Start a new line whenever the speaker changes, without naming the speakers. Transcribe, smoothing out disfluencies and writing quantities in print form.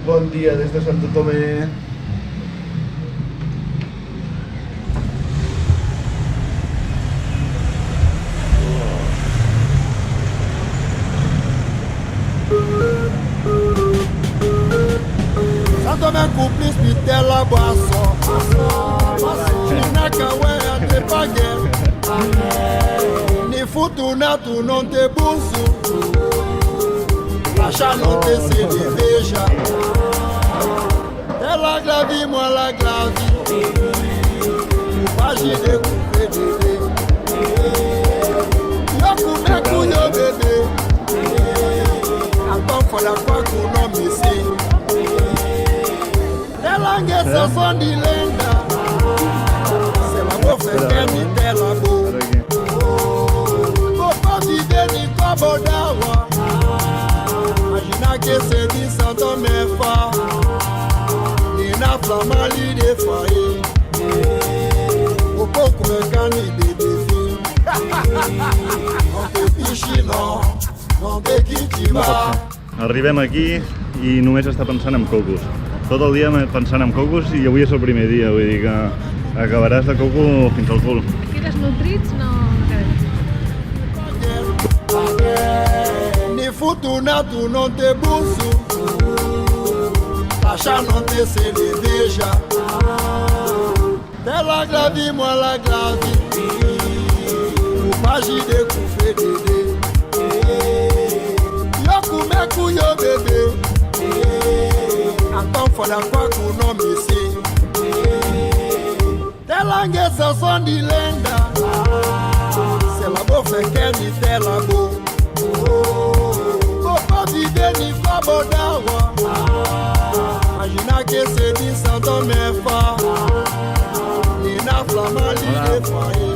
Bon dia des de Santo Tomé.
Santo Tomé complice Pitela Boisson. Nakawe ante pague. Ni futuna tu non te busu. L'achat non te se déjà. T'es la glavie, moi la glavie. Pas j'y découpé bébé. Yo kumeku yo bébé. Attends for la fois qu'on non missé. Les langues se sont dit linda. C'est la bouffe qui est telle la bouffe. Faut pas vivre ni quoi bodawa. Imagina que c'est dit sans ton méfa. Ni na flamali de foyer. Au pouco me cani de défi. Non te pichi non. Non te quitti va.
Arribem aquí i només està pensant en cocos. Tot el dia pensant en cocos i avui és el primer dia, vull dir que acabaràs de coco fins al cul.
Aquí desnutrits no quedem.
Ni futuna tu non te busu. L'achat non te se déjà. T'es la glavie, moi la glavie. Ou pas j'y découvre dédé. Yo kumeku yo bébé. Attends for la fois qu'on non missé. Tes langues se sont dit linda. C'est la bouffe qui est telle la bouffe. Faut pas vivre ni quoi bodawa. Imagina que c'est dit sans ton méfa. Ni na flamali de foyer.